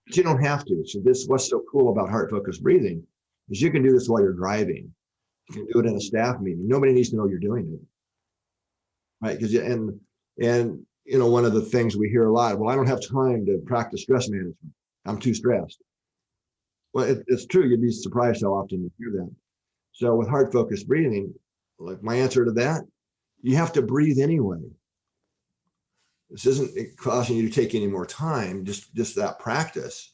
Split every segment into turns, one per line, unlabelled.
but you don't have to. So what's so cool about heart focused breathing is you can do this while you're driving. You can do it in a staff meeting. Nobody needs to know you're doing it, right? Because and one of the things we hear a lot, well, I don't have time to practice stress management. I'm too stressed. Well, it's true. You'd be surprised how often you hear that. So with heart focused breathing, like my answer to that, you have to breathe anyway. This isn't causing you to take any more time, just that practice.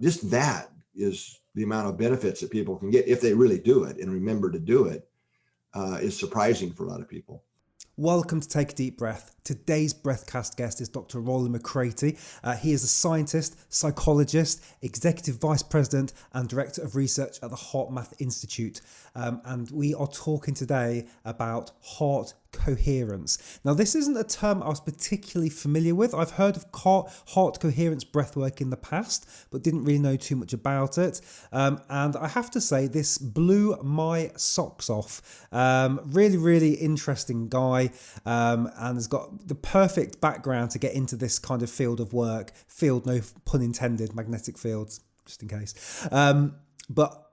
Just that is the amount of benefits that people can get if they really do it and remember to do it, is surprising for a lot of people.
Welcome to Take a Deep Breath. Today's Breathcast guest is Dr. Rollin McCraty. He is a scientist, psychologist, executive vice president and director of research at the HeartMath Institute. And we are talking today about heart coherence. Now, this isn't a term I was particularly familiar with. I've heard of heart coherence breathwork in the past, but didn't really know too much about it. And I have to say, this blew my socks off. Really, really interesting guy, and has got the perfect background to get into this kind of field of work. Field, no pun intended, magnetic fields, just in case. But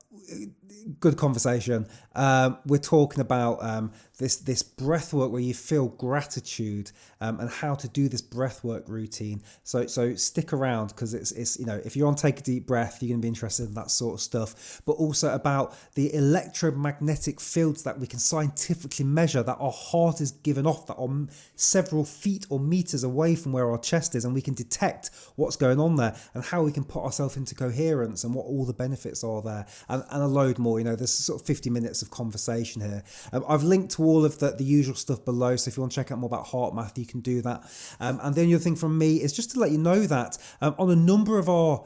good conversation. We're talking about this breath work where you feel gratitude, and how to do this breath work routine. So stick around, because it's if you're on Take a Deep Breath, you're going to be interested in that sort of stuff, but also about the electromagnetic fields that we can scientifically measure, that our heart is giving off, that are several feet or meters away from where our chest is, and we can detect what's going on there, and how we can put ourselves into coherence, and what all the benefits are there, and a load more. There's sort of 50 minutes of conversation here. I've linked to all of the usual stuff below, so if you want to check out more about HeartMath, you can do that. And the only other thing from me is just to let you know that on a number of our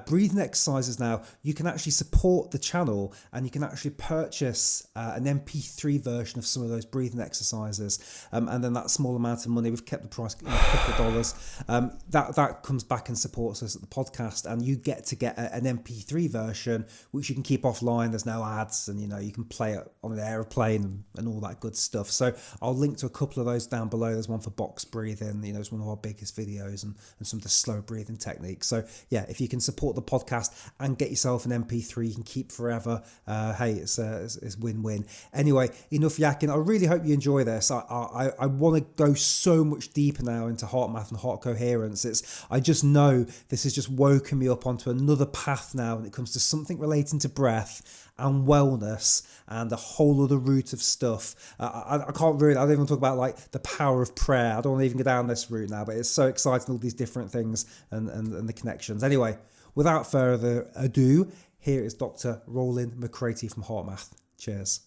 breathing exercises now, you can actually support the channel, and you can actually purchase an MP3 version of some of those breathing exercises, and then that small amount of money, we've kept the price a couple of dollars, that comes back and supports us at the podcast, and you get an MP3 version which you can keep offline. There's no ads, and you can play it on an aeroplane and all that good stuff. So I'll link to a couple of those down below. There's one for box breathing, it's one of our biggest videos, and some of the slow breathing techniques. So yeah, if you can support the podcast and get yourself an MP3 you can keep forever, hey, it's win-win. Anyway, enough yakking. I really hope you enjoy this. I want to go so much deeper now into HeartMath and heart coherence. I just know this has just woken me up onto another path now when it comes to something relating to breath and wellness and a whole other route of stuff. I don't even talk about like the power of prayer. I don't want to even go down this route now, but it's so exciting, all these different things and the connections. Anyway, without further ado, here is Dr. Rollin McCraty from HeartMath. Cheers.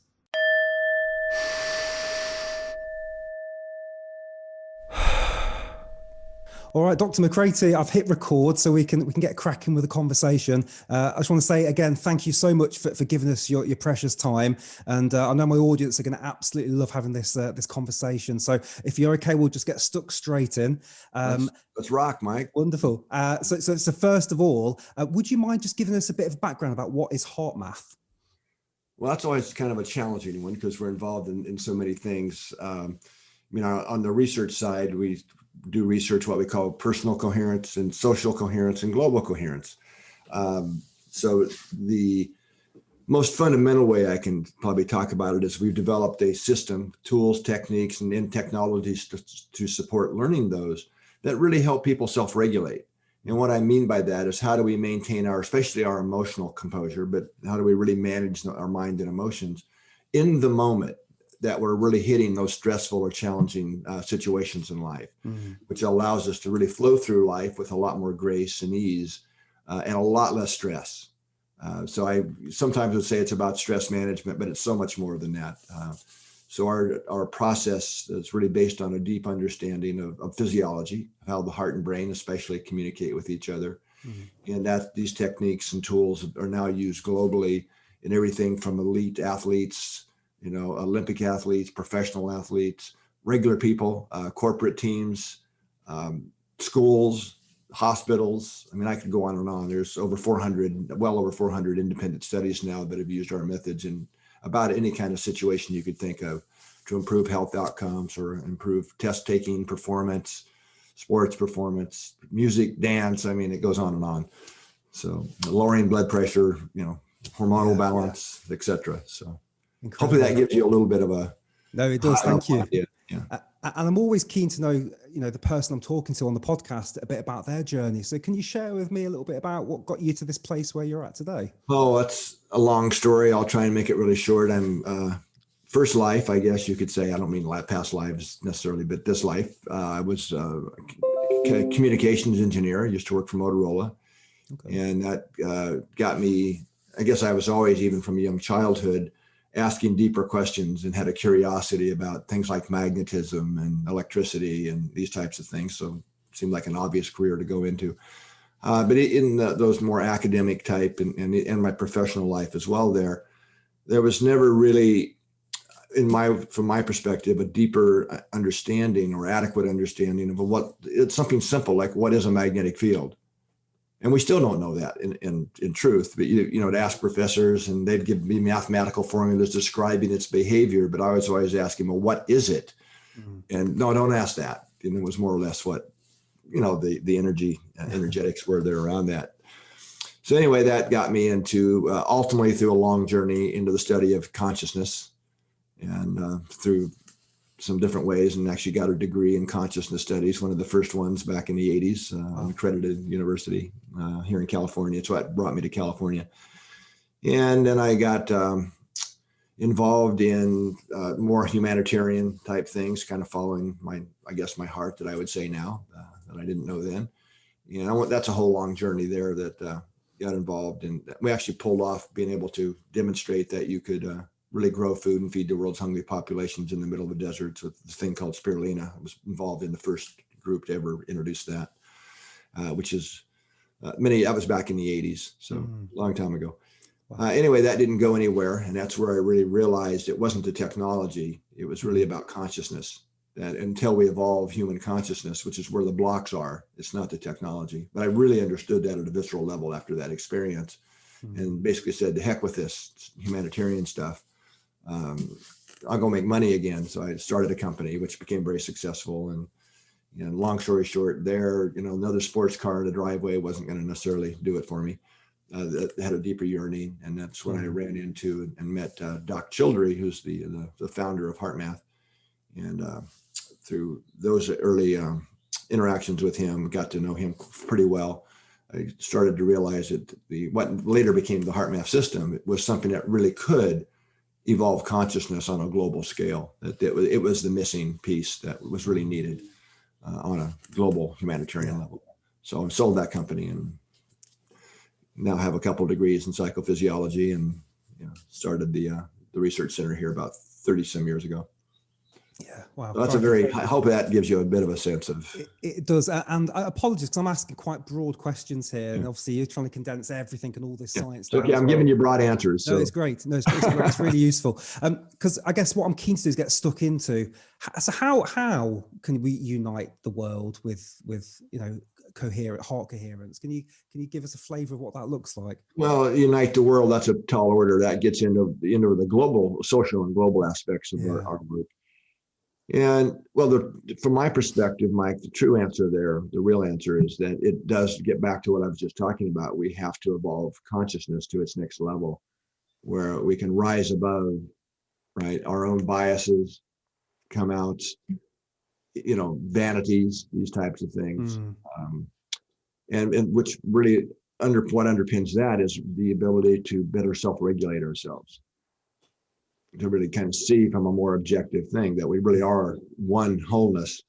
All right, Dr. McCraty, I've hit record, so we can get cracking with the conversation. I just want to say again, thank you so much for giving us your precious time. And I know my audience are going to absolutely love having this conversation. So if you're okay, we'll just get stuck straight in.
Let's rock, Mike.
Wonderful. So first of all, would you mind just giving us a bit of background about what is HeartMath?
Well, that's always kind of a challenging one, because we're involved in so many things. On the research side, we do research what we call personal coherence and social coherence and global coherence. So the most fundamental way I can probably talk about it is we've developed a system, tools, techniques, and technologies to support learning those that really help people self-regulate. And what I mean by that is, how do we maintain especially our emotional composure, but how do we really manage our mind and emotions in the moment that we're really hitting those stressful or challenging situations in life, which allows us to really flow through life with a lot more grace and ease, and a lot less stress. So I sometimes would say it's about stress management, but it's so much more than that. So our process is really based on a deep understanding of physiology, how the heart and brain especially communicate with each other. And that these techniques and tools are now used globally in everything from elite athletes, Olympic athletes, professional athletes, regular people, corporate teams, schools, hospitals. I could go on and on. There's well over 400 independent studies now that have used our methods in about any kind of situation you could think of to improve health outcomes or improve test taking performance, sports performance, music, dance. I mean, it goes on and on. So lowering blood pressure, hormonal balance, etc. So
Incredible.
hopefully that gives you a little bit of a.
No, it does. Thank you.
Idea. Yeah.
And I'm always keen to know, the person I'm talking to on the podcast a bit about their journey. So can you share with me a little bit about what got you to this place where you're at today?
Oh, that's a long story. I'll try and make it really short. I'm first life, I guess you could say. I don't mean past lives necessarily, but this life. I was a communications engineer. I used to work for Motorola. Okay. And that got me, I guess I was always, even from a young childhood, asking deeper questions and had a curiosity about things like magnetism and electricity and these types of things. So it seemed like an obvious career to go into. But in those more academic type and my professional life as well, there was never really, from my perspective, a deeper understanding or adequate understanding of it's something simple like what is a magnetic field. And we still don't know that in truth, but to ask professors and they'd give me mathematical formulas describing its behavior, but I was always asking, well, what is it? Mm-hmm. And no, don't ask that. And it was more or less what, the energetics were there around that. So anyway, that got me into ultimately through a long journey into the study of consciousness and through some different ways, and actually got a degree in consciousness studies, one of the first ones back in the 80s, an accredited university here in California. It's what brought me to California. And then I got involved in more humanitarian type things, kind of following my heart that I would say now, that I didn't know then. That's a whole long journey there that got involved in. We actually pulled off being able to demonstrate that you could really grow food and feed the world's hungry populations in the middle of the deserts with this thing called spirulina. I was involved in the first group to ever introduce that, which is that was back in the 80s, so a long time ago. Wow. Anyway, that didn't go anywhere, and that's where I really realized it wasn't the technology, it was really about consciousness. That until we evolve human consciousness, which is where the blocks are, it's not the technology. But I really understood that at a visceral level after that experience, and basically said, to heck with this humanitarian stuff. I'll go make money again. So I started a company which became very successful. And long story short, there, another sports car in the driveway wasn't going to necessarily do it for me. That had a deeper yearning, and that's when I ran into and met Doc Childrey, who's the founder of HeartMath. And through those early interactions with him, got to know him pretty well. I started to realize that what later became the HeartMath system, it was something that really could evolve consciousness on a global scale. That it was the missing piece that was really needed on a global humanitarian level. So I sold that company and now have a couple of degrees in psychophysiology, and started the research center here about 30 some years ago. Yeah, wow. So that's I hope that gives you a bit of a sense of.
It does. And I apologize because I'm asking quite broad questions here. And obviously you're trying to condense everything and all this science.
So, I'm giving you broad answers.
No, it's great. No, it's great. It's really useful. Because I guess what I'm keen to do is get stuck into. So how can we unite the world with heart coherence? Can you give us a flavor of what that looks like?
Well, unite the world, that's a tall order. That gets into the global, social and global aspects of our work. And well, from my perspective, Mike, the true answer there, the real answer is that it does get back to what I was just talking about. We have to evolve consciousness to its next level where we can rise above, right, our own biases, come out, vanities, these types of things. And which really what underpins that is the ability to better self-regulate ourselves, to really kind of see from a more objective thing that we really are one wholeness.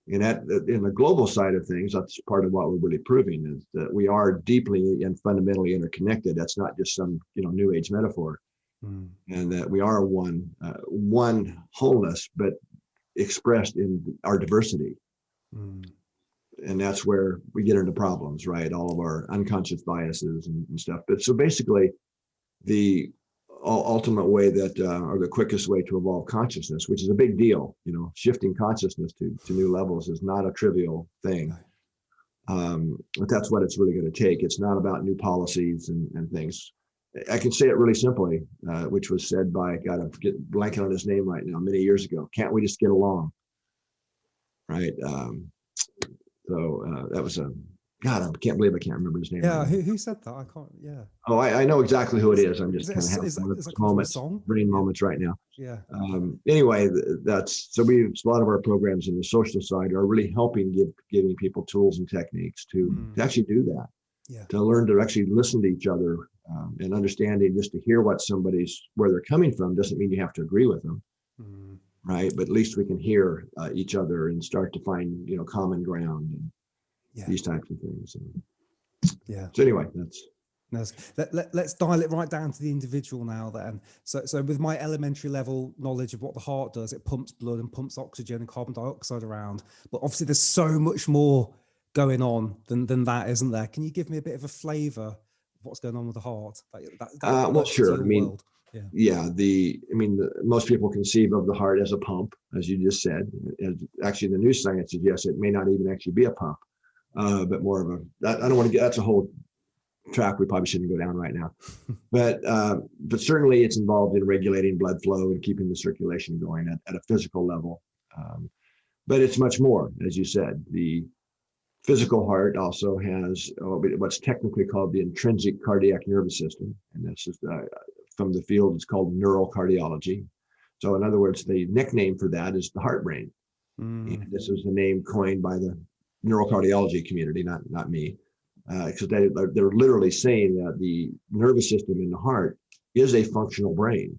And that in the global side of things, that's part of what we're really proving, is that we are deeply and fundamentally interconnected. That's not just some new age metaphor, and that we are one wholeness, but expressed in our diversity. And that's where we get into problems, right? All of our unconscious biases and stuff. But so basically, the ultimate way that, or the quickest way to evolve consciousness, which is a big deal, shifting consciousness to new levels is not a trivial thing. But that's what it's really going to take. It's not about new policies and things. I can say it really simply, which was said by, God, I'm blanking on his name right now, many years ago. Can't we just get along? Right? So that was God, I can't believe I can't remember his name.
Yeah,
right now.
who said that? I can't. Yeah.
Oh, I know exactly who it is. I'm just
Is
kind of having
is
one of
that
those
come from a
moments,
song?
brain
Yeah.
moments right now.
Yeah.
Anyway, that's so a lot of our programs in the social side are really helping giving people tools and techniques to actually do that.
Yeah.
To learn to actually listen to each other and understanding just to hear where they're coming from doesn't mean you have to agree with them, right? But at least we can hear each other and start to find common ground and these types of things. And so anyway,
let's dial it right down to the individual now then. So with my elementary level knowledge of what the heart does, it pumps blood and pumps oxygen and carbon dioxide around. But obviously there's so much more going on than that, isn't there? Can you give me a bit of a flavor of what's going on with the heart?
Well, sure. I mean,
world.
Most people conceive of the heart as a pump, as you just said. Actually, the new science suggests it may not even actually be a pump, but more of I don't want to get, that's a whole track we probably shouldn't go down right now. But certainly it's involved in regulating blood flow and keeping the circulation going at a physical level. But it's much more, as you said. The physical heart also has what's technically called the intrinsic cardiac nervous system. And this is from the field, it's called neural cardiology. So in other words, the nickname for that is the heart brain. And this was the name coined by the neurocardiology community, not me. Because they're literally saying that the nervous system in the heart is a functional brain,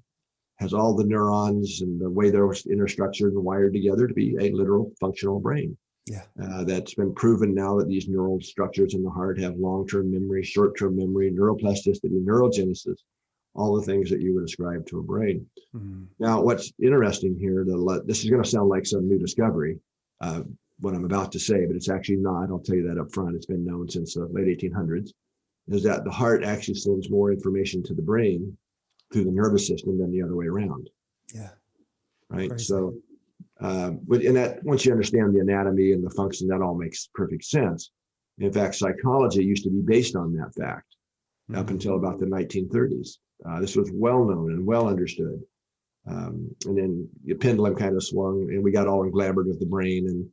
has all the neurons and the way they're interstructured and wired together to be a literal functional brain.
Yeah.
That's been proven now that these neural structures in the heart have long-term memory, short-term memory, neuroplasticity, neurogenesis, all the things that you would ascribe to a brain. Now, what's interesting here, this is going to sound like some new discovery, what I'm about to say, but it's actually not. I'll tell you that up front. It's been known since the late 1800s, is that the heart actually sends more information to the brain through the nervous system than the other way around.
Yeah.
Right.
Crazy.
So, and that once you understand the anatomy and the function, that all makes perfect sense. In fact, psychology used to be based on that fact up until about the 1930s. This was well known and well understood. And then the pendulum kind of swung and we got all englamoured with the brain. And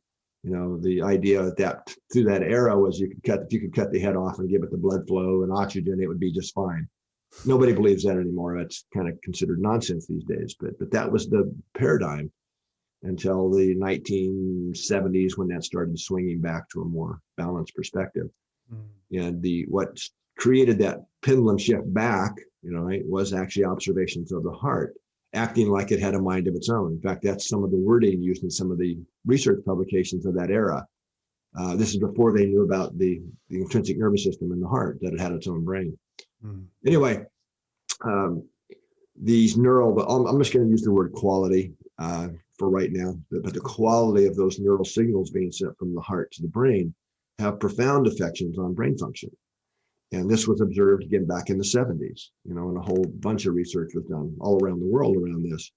the idea that through that era was if you could cut the head off and give it the blood flow and oxygen, it would be just fine. Nobody believes that anymore. That's kind of considered nonsense these days. But that was the paradigm until the 1970s when that started swinging back to a more balanced perspective. And what created that pendulum shift back, was actually observations of the heart acting like it had a mind of its own. In fact, that's some of the wording used in some of the research publications of that era. This is before they knew about the intrinsic nervous system in the heart, that it had its own brain. Anyway, these I'm just going to use the word quality for right now, but the quality of those neural signals being sent from the heart to the brain have profound effects on brain function. And this was observed again back in the 70s, and a whole bunch of research was done all around the world around this.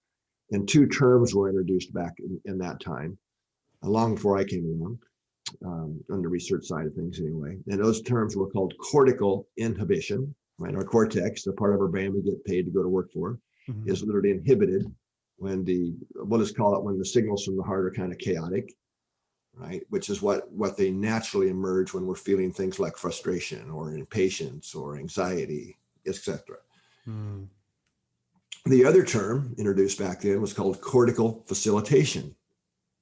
And two terms were introduced back in that time, long before I came along, on the research side of things anyway. And those terms were called cortical inhibition, right? Our cortex, the part of our brain we get paid to go to work for, is literally inhibited when when the signals from the heart are kind of chaotic, right? Which is what they naturally emerge when we're feeling things like frustration or impatience or anxiety, etc. The other term introduced back then was called cortical facilitation.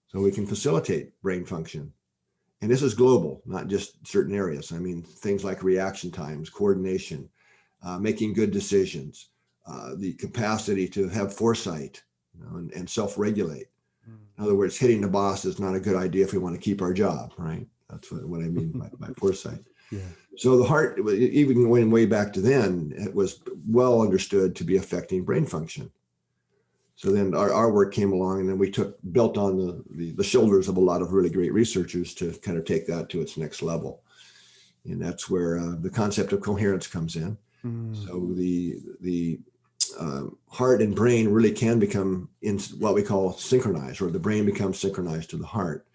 So we can facilitate brain function. And this is global, not just certain areas. I mean, things like reaction times, coordination, making good decisions, the capacity to have foresight, and self-regulate. In other words, hitting the boss is not a good idea if we want to keep our job, right? That's what I mean by foresight.
Yeah.
So the heart, even going way back to then, it was well understood to be affecting brain function. So then our work came along, and then we built on the shoulders of a lot of really great researchers to kind of take that to its next level. And that's where the concept of coherence comes in. So the heart and brain really can become in what we call synchronized, or the brain becomes synchronized to the heart.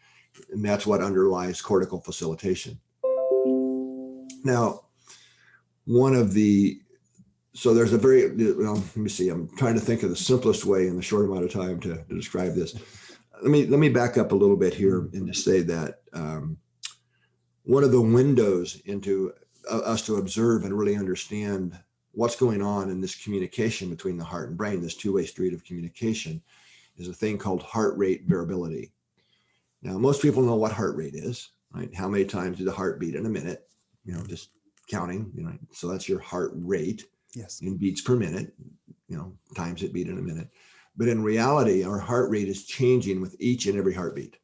And that's what underlies cortical facilitation. Now, so there's let me see, I'm trying to think of the simplest way in the short amount of time to describe this. Let me back up a little bit here and just say that one of the windows into us to observe and really understand what's going on in this communication between the heart and brain, this two-way street of communication, is a thing called heart rate variability. Now, most people know what heart rate is, right? How many times do the heart beat in a minute? Just counting, so that's your heart rate.
Yes.
In beats per minute, times it beat in a minute. But in reality, our heart rate is changing with each and every heartbeat.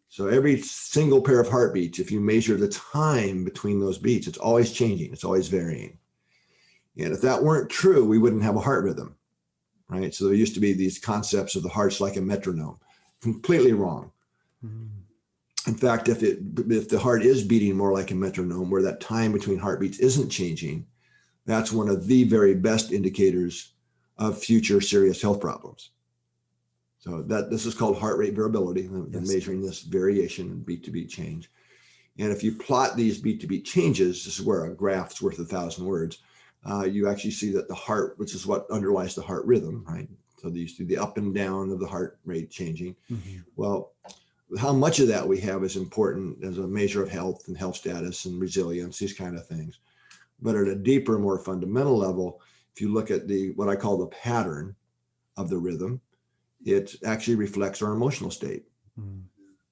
So every single pair of heartbeats, if you measure the time between those beats, it's always changing. It's always varying. And if that weren't true, we wouldn't have a heart rhythm, right? So there used to be these concepts of the heart's like a metronome. Completely wrong. In fact, if the heart is beating more like a metronome, where that time between heartbeats isn't changing, that's one of the very best indicators of future serious health problems. So this is called heart rate variability, measuring this variation in beat to beat change. And if you plot these beat to beat changes, this is where a graph's worth 1,000 words. You actually see that the heart, which is what underlies the heart rhythm, right? So you see the up and down of the heart rate changing. Well, how much of that we have is important as a measure of health and health status and resilience, these kind of things. But at a deeper, more fundamental level, if you look at what I call the pattern of the rhythm, it actually reflects our emotional state.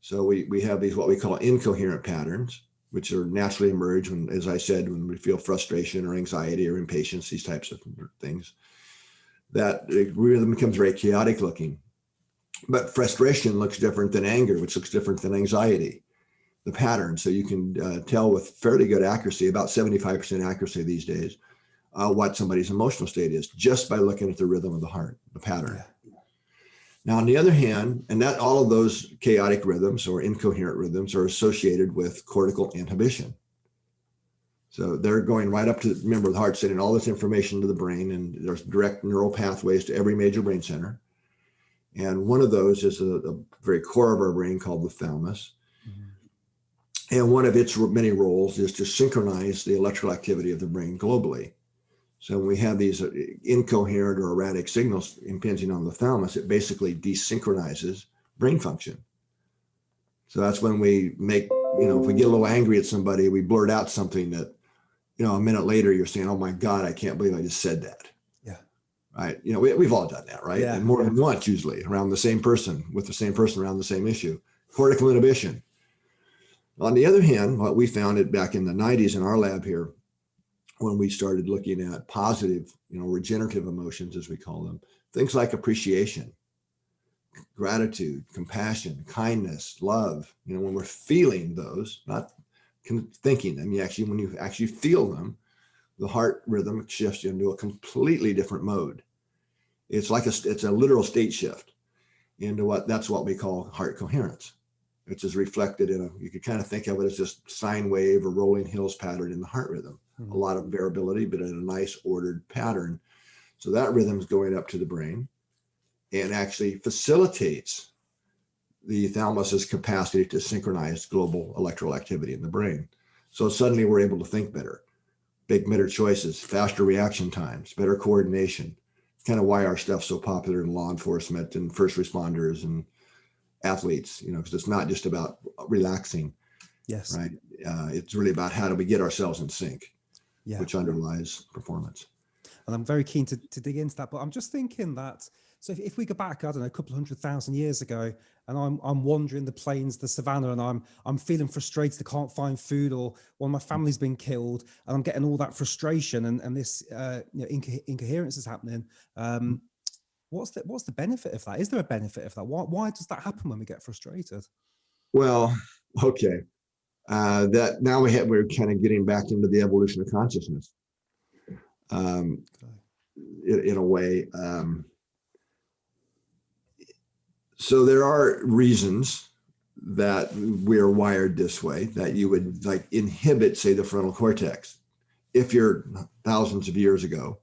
So we have these what we call incoherent patterns, which are naturally emerge when, as I said, when we feel frustration or anxiety or impatience, these types of things. That rhythm becomes very chaotic looking. But frustration looks different than anger, which looks different than anxiety. The pattern, so you can tell with fairly good accuracy, about 75% accuracy these days, what somebody's emotional state is, just by looking at the rhythm of the heart, the pattern. Now, on the other hand, and that all of those chaotic rhythms or incoherent rhythms are associated with cortical inhibition. So they're going right up to, remember, the heart's sending all this information to the brain, and there's direct neural pathways to every major brain center. And one of those is a very core of our brain called the thalamus. And one of its many roles is to synchronize the electrical activity of the brain globally. So when we have these incoherent or erratic signals impinging on the thalamus, it basically desynchronizes brain function. So that's when we make, if we get a little angry at somebody, we blurt out something that, a minute later you're saying, oh my God, I can't believe I just said that. Right. We've all done that, right? And more than once, usually around the same person, with the same person around the same issue. Cortical inhibition. On the other hand, what we found back in the 90s in our lab here, when we started looking at positive, regenerative emotions, as we call them, things like appreciation, gratitude, compassion, kindness, love, when we're feeling those, not thinking them, when you actually feel them, the heart rhythm shifts into a completely different mode. It's a literal state shift into that's what we call heart coherence, which is reflected you could kind of think of it as just sine wave or rolling hills pattern in the heart rhythm. A lot of variability, but in a nice ordered pattern. So that rhythm is going up to the brain and actually facilitates the thalamus's capacity to synchronize global electrical activity in the brain. So suddenly we're able to think better. Better choices, faster reaction times, better coordination. It's kind of why our stuff's so popular in law enforcement and first responders and athletes, because it's not just about relaxing.
Yes.
Right. It's really about how do we get ourselves in sync, which underlies performance.
And I'm very keen to dig into that, but I'm just thinking that, so if we go back, I don't know, a couple of 100,000 years ago, and I'm wandering the plains, the savannah, and I'm feeling frustrated, I can't find food, or one of my family's been killed, and I'm getting all that frustration, and this incoherence is happening. What's the benefit of that? Is there a benefit of that? Why does that happen when we get frustrated?
Well, okay. That now we're kind of getting back into the evolution of consciousness. In a way. So there are reasons that we are wired this way, that you would inhibit, say, the frontal cortex. If you're thousands of years ago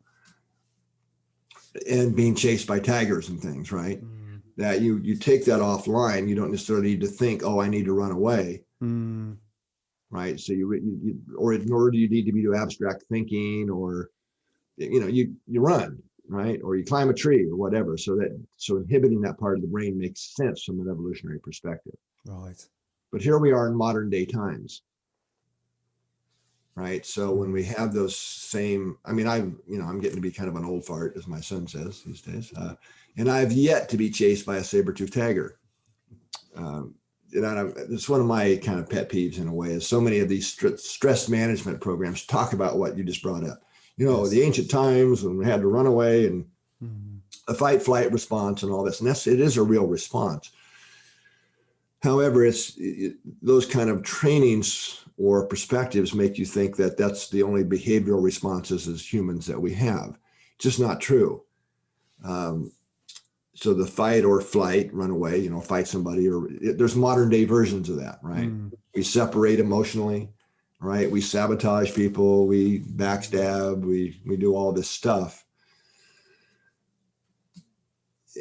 and being chased by tigers and things, right? That you take that offline, you don't necessarily need to think, oh, I need to run away. Right. So or nor do you need to be to abstract thinking, or, you run, right? Or you climb a tree or whatever. So inhibiting that part of the brain makes sense from an evolutionary perspective.
Right.
But here we are in modern day times, right? So when we have those same, I mean, I'm getting to be kind of an old fart, as my son says these days, and I've yet to be chased by a saber-toothed tiger. It's one of my kind of pet peeves in a way, is so many of these stress management programs talk about what you just brought up. Yes. The ancient times when we had to run away and a fight, flight response and all this. And it is a real response. However, those kind of trainings or perspectives make you think that that's the only behavioral responses as humans that we have. It's just not true. So the fight or flight, run away, fight somebody, there's modern day versions of that, right? We separate emotionally, right? We sabotage people, we backstab, we do all this stuff.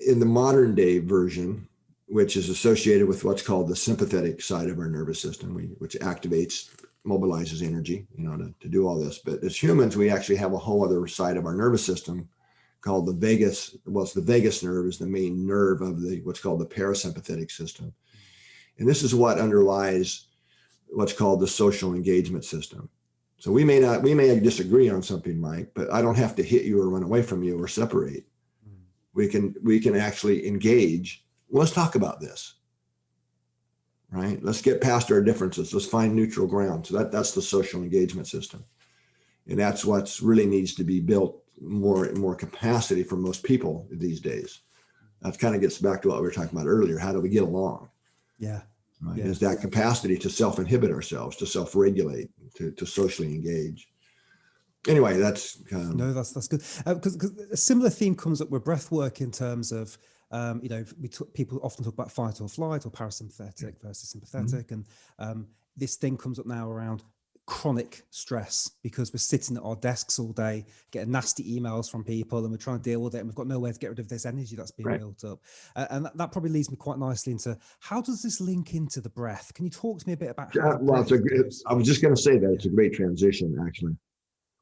In the modern day version, which is associated with what's called the sympathetic side of our nervous system, which activates, mobilizes energy, to do all this. But as humans, we actually have a whole other side of our nervous system called the vagus. Well, it's the vagus nerve is the main nerve of what's called the parasympathetic system. And this is what underlies what's called the social engagement system. So we may disagree on something, Mike, but I don't have to hit you or run away from you or separate. We can actually engage. Well, let's talk about this, right? Let's get past our differences. Let's find neutral ground. So that's the social engagement system. And that's what's really needs to be built more capacity for most people these days. That kind of gets back to what we were talking about earlier. How do we get along?
Yeah.
Right.
Yeah.
Is that capacity to self-inhibit ourselves, to self-regulate, to socially engage. Anyway, that's
no, that's good. Because a similar theme comes up with breath work in terms of, people often talk about fight or flight or parasympathetic versus sympathetic. And this thing comes up now around chronic stress, because we're sitting at our desks all day, getting nasty emails from people, and we're trying to deal with it, and we've got nowhere to get rid of this energy that's being built up. And that probably leads me quite nicely into, how does this link into the breath? Can you talk to me a bit about how
I was just going to say that it's a great transition, actually.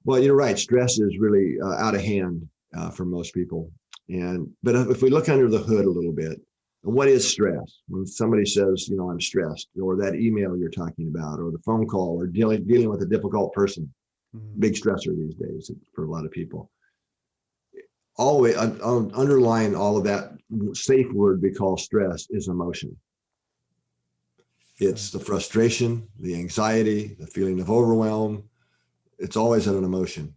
Well, you're right. Stress is really out of hand for most people. But if we look under the hood a little bit, what is stress? When somebody says, I'm stressed, or that email you're talking about, or the phone call, or dealing with a difficult person, big stressor these days for a lot of people. Always underlying all of that safe word we call stress is emotion. It's the frustration, the anxiety, the feeling of overwhelm. It's always an emotion,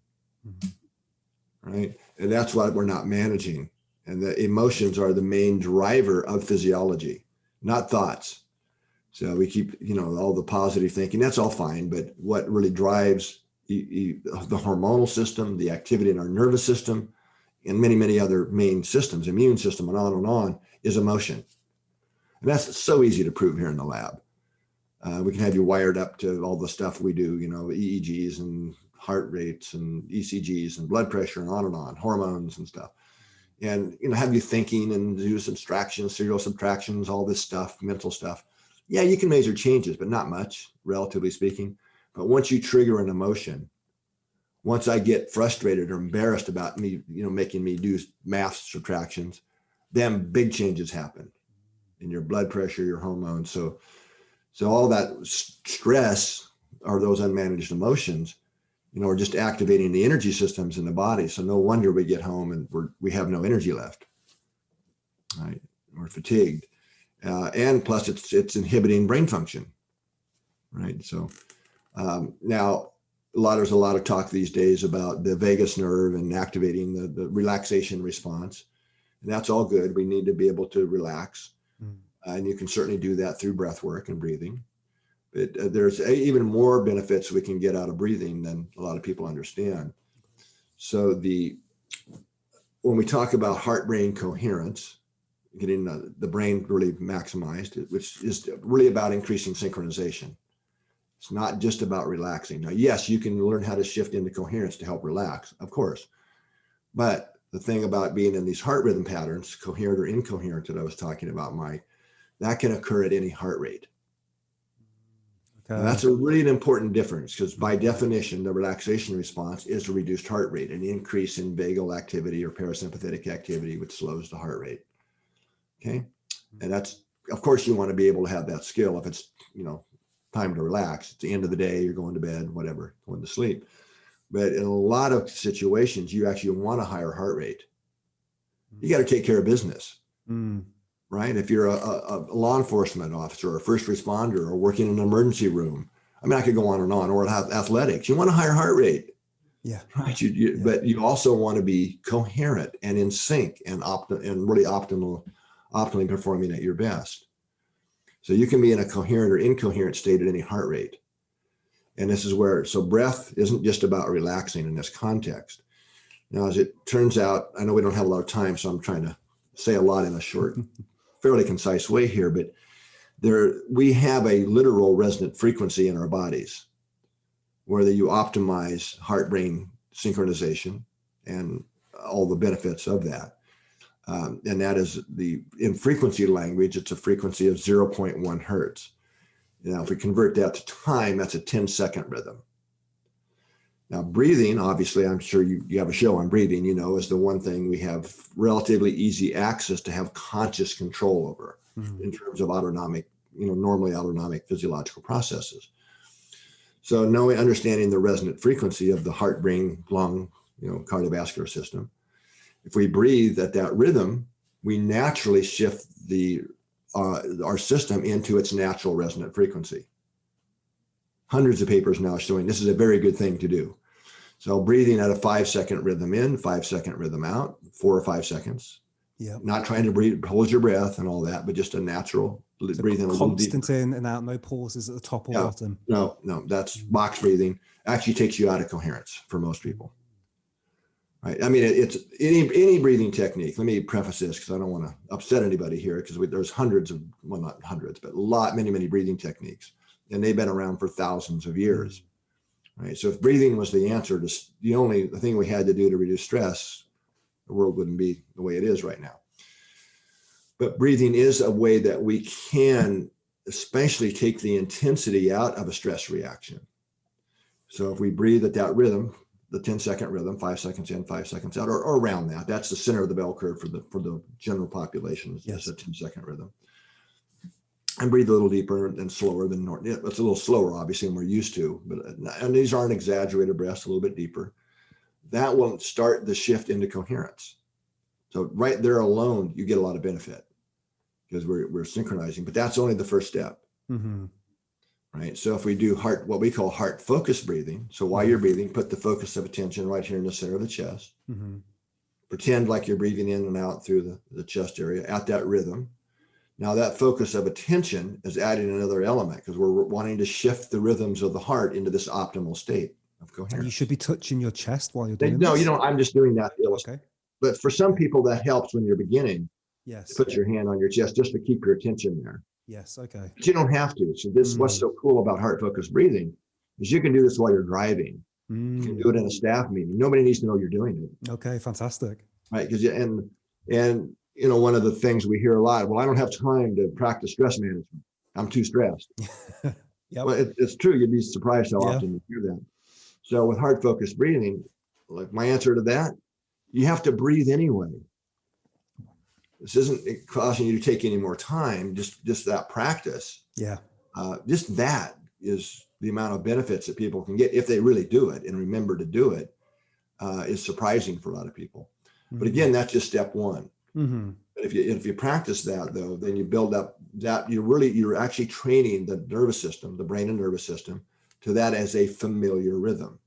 right? And that's what we're not managing. And the emotions are the main driver of physiology, not thoughts. So we keep, all the positive thinking, that's all fine. But what really drives the hormonal system, the activity in our nervous system, and many, many other main systems, immune system, and on, is emotion. And that's so easy to prove here in the lab. We can have you wired up to all the stuff we do, EEGs and heart rates and ECGs and blood pressure and on, hormones and stuff. And, have you thinking and do subtractions, serial subtractions, all this stuff, mental stuff. Yeah, you can measure changes, but not much, relatively speaking. But once you trigger an emotion, once I get frustrated or embarrassed about me, making me do math subtractions, then big changes happen in your blood pressure, your hormones. So all that stress or those unmanaged emotions, are just activating the energy systems in the body. So no wonder we get home and we have no energy left, right? We're fatigued. And plus it's inhibiting brain function, right? So now there's a lot of talk these days about the vagus nerve and activating the relaxation response. And that's all good. We need to be able to relax. And you can certainly do that through breath work and breathing. But there's even more benefits we can get out of breathing than a lot of people understand. So when we talk about heart-brain coherence, getting the brain really maximized, which is really about increasing synchronization. It's not just about relaxing. Now, yes, you can learn how to shift into coherence to help relax, of course. But the thing about being in these heart rhythm patterns, coherent or incoherent that I was talking about, Mike, that can occur at any heart rate. And that's a really important difference, because by definition, the relaxation response is a reduced heart rate, an increase in vagal activity or parasympathetic activity, which slows the heart rate. Okay. And that's of course, you want to be able to have that skill if it's, time to relax. At the end of the day, you're going to bed, whatever, going to sleep. But in a lot of situations, you actually want a higher heart rate. You got to take care of business, right? If you're a law enforcement officer or a first responder or working in an emergency room, I mean, I could go on, or athletics. You want a higher heart rate.
Yeah.
Right. But you also want to be coherent and in sync and really optimally performing at your best. So you can be in a coherent or incoherent state at any heart rate. And this is where, so breath isn't just about relaxing in this context. Now, as it turns out, I know we don't have a lot of time, so I'm trying to say a lot in a short, fairly concise way here, but we have a literal resonant frequency in our bodies where you optimize heart-brain synchronization and all the benefits of that. And that is in frequency language, it's a frequency of 0.1 hertz. Now, if we convert that to time, that's a 10-second rhythm. Now, breathing, obviously, I'm sure you have a show on breathing, is the one thing we have relatively easy access to have conscious control over in terms of autonomic, normally autonomic physiological processes. So understanding the resonant frequency of the heart, brain, lung, cardiovascular system. If we breathe at that rhythm, we naturally shift our system into its natural resonant frequency. Hundreds of papers now showing this is a very good thing to do. So breathing at a 5-second rhythm in, 5-second rhythm out, 4 or 5 seconds. Yeah. Not trying to breathe, hold your breath and all that, but just a natural breathing.
Constant in and out, no pauses at the top or bottom.
No, that's box breathing. Actually takes you out of coherence for most people. Right. I mean, it's any breathing technique. Let me preface this because I don't want to upset anybody here because there's hundreds of, well, not hundreds, but many breathing techniques, and they've been around for thousands of years. Right. So if breathing was the answer to the thing we had to do to reduce stress, the world wouldn't be the way it is right now. But breathing is a way that we can especially take the intensity out of a stress reaction. So if we breathe at that rhythm, the 10-second rhythm, 5 seconds in, 5 seconds out, or around that. That's the center of the bell curve for the general population. Yes. It's a 10-second rhythm. And breathe a little deeper and slower than normal. It's a little slower, obviously, than we're used to, and these aren't exaggerated breaths, a little bit deeper. That will start the shift into coherence. So right there alone, you get a lot of benefit because we're synchronizing, but that's only the first step. Right. So if we do what we call heart focused breathing. So while you're breathing, put the focus of attention right here in the center of the chest. Pretend like you're breathing in and out through the chest area at that rhythm. Now that focus of attention is adding another element because we're wanting to shift the rhythms of the heart into this optimal state of coherence.
And you should be touching your chest while you're doing
this. No,
you
don't. I'm just doing that to illustrate. Okay. But for some people that helps when you're beginning. Yes. Put your hand on your chest just to keep your attention there.
Yes. Okay.
But you don't have to. So what's so cool about heart-focused breathing is you can do this while you're driving. You can do it in a staff meeting. Nobody needs to know you're doing it.
Okay. Fantastic.
Right. Because and one of the things we hear a lot. Well, I don't have time to practice stress management. I'm too stressed. Well, it's true. You'd be surprised how often you hear that. So with heart-focused breathing, like my answer to that, you have to breathe anyway. This isn't causing you to take any more time, just that practice. Yeah. Just that is the amount of benefits that people can get if they really do it and remember to do it, is surprising for a lot of people. But again, that's just step one. But if you practice that though, then you build up that you're actually training the nervous system, the brain and nervous system, to that as a familiar rhythm.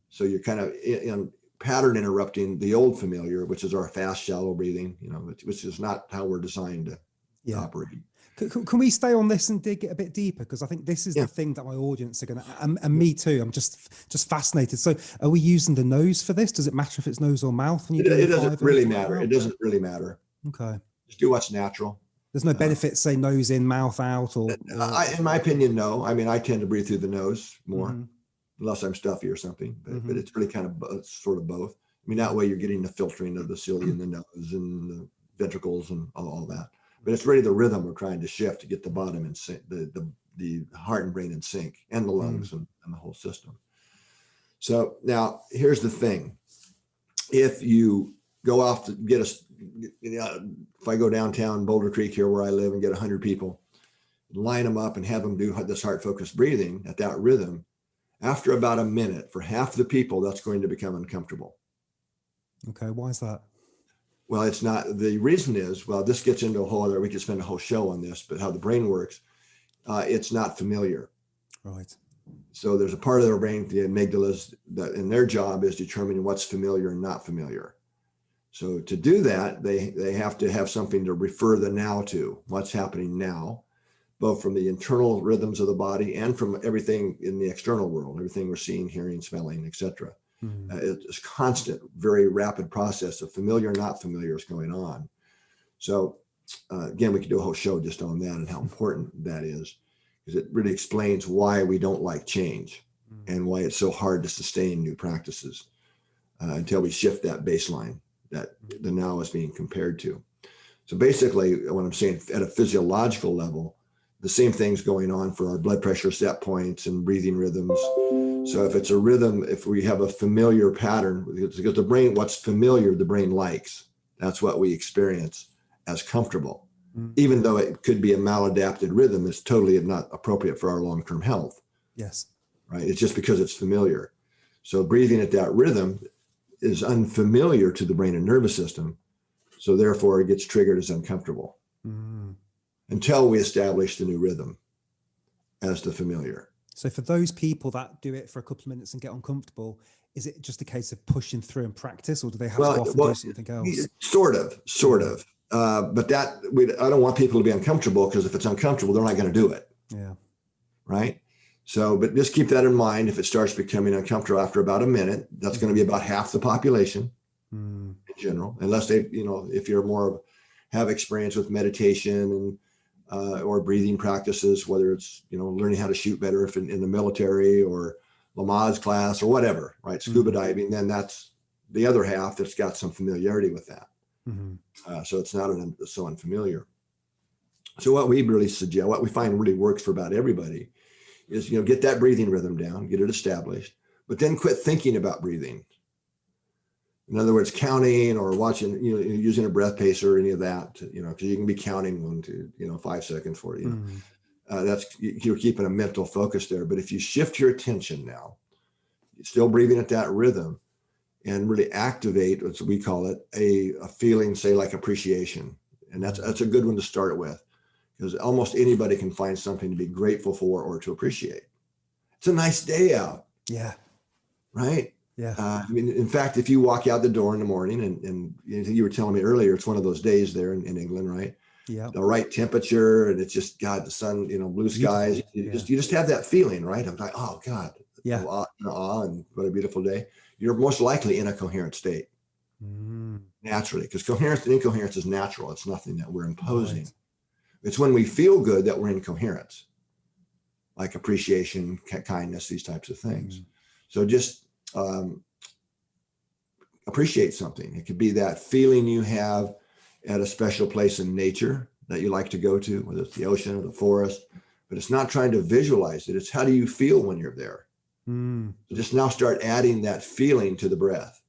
So you're kind of in pattern interrupting the old familiar, which is our fast, shallow breathing, which is not how we're designed to operate.
Can we stay on this and dig it a bit deeper? Because I think this is the thing that my audience are going to, and me too, I'm just fascinated. So are we using the nose for this? Does it matter if it's nose or mouth? When
it doesn't really matter. It doesn't really matter.
Okay.
Just do what's natural.
There's no benefit, say nose in, mouth out, or
in my opinion, no. I mean, I tend to breathe through the nose more. Unless I'm stuffy or something, but it's really kind of sort of both. I mean, that way you're getting the filtering of the cilia in the nose and the ventricles and all that. But it's really the rhythm we're trying to shift to get the bottom in sync, the heart and brain in sync, and the lungs and the whole system. So now here's the thing. If you go off to get us, if I go downtown Boulder Creek here where I live and get 100 people, line them up and have them do this heart focused breathing at that rhythm, after about a minute, for half the people, that's going to become uncomfortable.
Okay, why is that?
Well, it's not, the reason is, well, this gets into a whole other, we could spend a whole show on this, but how the brain works, it's not familiar.
Right.
So there's a part of their brain, the amygdalas, that in their job is determining what's familiar and not familiar. So to do that, they have to have something to refer the now to, what's happening now, both from the internal rhythms of the body and from everything in the external world, everything we're seeing, hearing, smelling, etc. It's constant, very rapid process of familiar, not familiar is going on. So again, we could do a whole show just on that and how important that is, because it really explains why we don't like change and why it's so hard to sustain new practices until we shift that baseline that the now is being compared to. So basically, what I'm saying at a physiological level, the same thing's going on for our blood pressure set points and breathing rhythms. So if it's a rhythm, if we have a familiar pattern, because the brain, what's familiar, the brain likes. That's what we experience as comfortable. Even though it could be a maladapted rhythm, it's totally not appropriate for our long-term health.
Yes.
Right. It's just because it's familiar. So breathing at that rhythm is unfamiliar to the brain and nervous system. So therefore it gets triggered as uncomfortable until we establish the new rhythm as the familiar.
So for those people that do it for a couple of minutes and get uncomfortable, is it just a case of pushing through and practice, or do they have to often do something else? Sort
of. But I don't want people to be uncomfortable, because if it's uncomfortable, they're not going to do it.
Yeah.
Right. So, but just keep that in mind. If it starts becoming uncomfortable after about a minute, that's going to be about half the population in general, unless they, if you're more have experience with meditation and or breathing practices, whether it's, learning how to shoot better if in the military or Lamaze class or whatever, right? Scuba diving, then that's the other half that's got some familiarity with that. So it's not so unfamiliar. So what we really suggest, what we find really works for about everybody is, get that breathing rhythm down, get it established, but then quit thinking about breathing. In other words, counting or watching, using a breath pacer or any of that, because you can be counting 1 to 5 seconds for you. You're keeping a mental focus there. But if you shift your attention now, you're still breathing at that rhythm, and really activate, what we call it, a feeling, say like appreciation. And that's a good one to start with, because almost anybody can find something to be grateful for or to appreciate. It's a nice day out.
Yeah.
Right.
Yeah.
In fact, if you walk out the door in the morning and you were telling me earlier, it's one of those days there in England, right?
Yeah.
The right temperature, and it's just, God, the sun, blue skies. You just have that feeling, right? I'm like, oh God, awe, and what a beautiful day. You're most likely in a coherent state naturally, because coherence and incoherence is natural. It's nothing that we're imposing. Right. It's when we feel good that we're in coherence, like appreciation, kindness, these types of things. So just appreciate something. It could be that feeling you have at a special place in nature that you like to go to, whether it's the ocean or the forest, but it's not trying to visualize it. It's how do you feel when you're there? So just now start adding that feeling to the breath,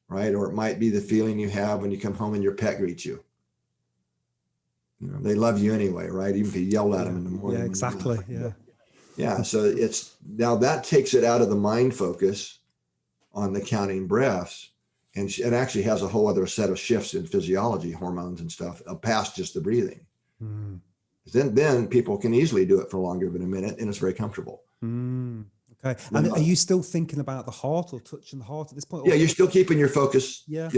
right? Or it might be the feeling you have when you come home and your pet greets you. They love you anyway, right? Even if you yell at them in the morning.
Yeah, exactly.
Yeah. So it's now that takes it out of the mind focus on the counting breaths, and it actually has a whole other set of shifts in physiology, hormones and stuff, past just the breathing. Then people can easily do it for longer than a minute, and it's very comfortable.
Okay. And are you still thinking about the heart or touching the heart at this point?
Yeah, you're still keeping your focus.
Yeah.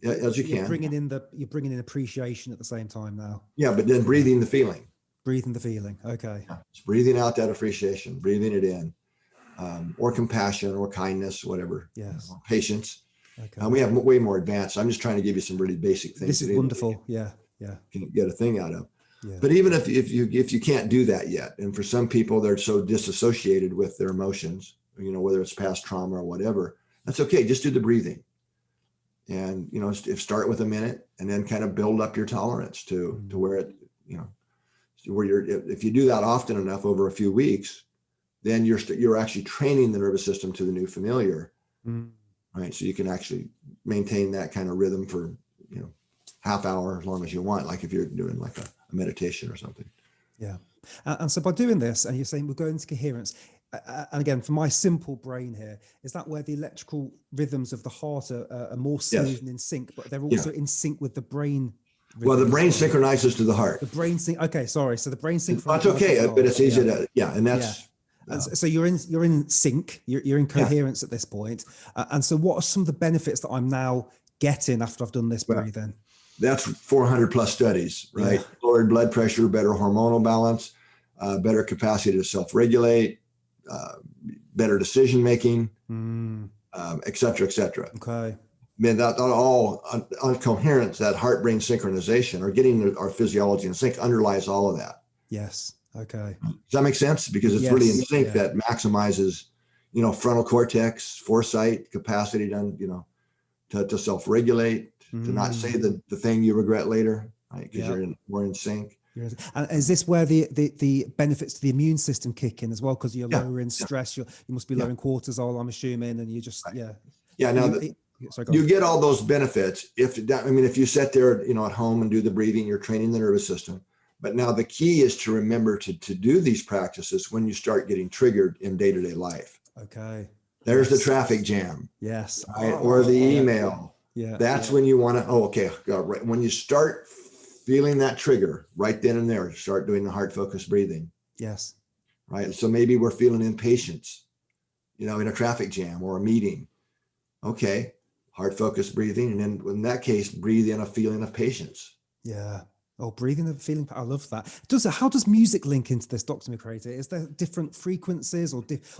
As you can.
You're bringing in appreciation at the same time now.
Yeah, but then breathing the feeling.
Breathing the feeling. Okay.
Yeah, it's breathing out that appreciation, breathing it in, or compassion or kindness, whatever.
Yes.
Patience.
Okay.
We have way more advanced. I'm just trying to give you some really basic things.
This is wonderful. Yeah.
Can get a thing out of.
Yeah.
But even if you can't do that yet, and for some people they're so disassociated with their emotions, whether it's past trauma or whatever, that's okay. Just do the breathing, and start with a minute, and then kind of build up your tolerance to where it, if you do that often enough over a few weeks, then you're actually training the nervous system to the new familiar, right? right? So you can actually maintain that kind of rhythm for, half hour, as long as you want, like if you're doing like a meditation or something.
Yeah. And so by doing this, and you're saying we're going to coherence, and again, for my simple brain here, is that where the electrical rhythms of the heart are more smooth and in sync, but they're also in sync with the brain?
Well, the brain synchronizes to the heart.
The brain okay, sorry. So the brain synchronizes.
That's okay, but it's easy to, and that's.
And so you're in sync, you're in coherence at this point. And so what are some of the benefits that I'm now getting after I've done this breathing?
That's 400 plus studies, right? Lowered blood pressure, better hormonal balance, better capacity to self-regulate, better decision-making, et cetera, et cetera.
Okay.
I mean, that all on coherence, that heart-brain synchronization, or getting our physiology in sync, underlies all of that.
Yes. Okay.
Does that make sense? Because it's really in sync that maximizes, frontal cortex, foresight, capacity to self-regulate, to not say the thing you regret later, right? Because you're more in sync.
And is this where the benefits to the immune system kick in as well? Because you're lowering stress, you must be lowering cortisol, I'm assuming, and you just
Now you get all those benefits if you sit there, at home and do the breathing, you're training the nervous system. But now the key is to remember to do these practices when you start getting triggered in day-to-day life.
Okay.
There's the traffic jam.
Yes.
Right? Or the email.
Yeah.
That's when you want to, right. When you start feeling that trigger right then and there, start doing the heart focused breathing.
Yes.
Right. So maybe we're feeling impatience, in a traffic jam or a meeting. Okay. Heart focused breathing. And then in that case, breathe in a feeling of patience.
Yeah. Oh, breathing and feeling. I love that. How does music link into this, Dr. McCraty? Is there different frequencies,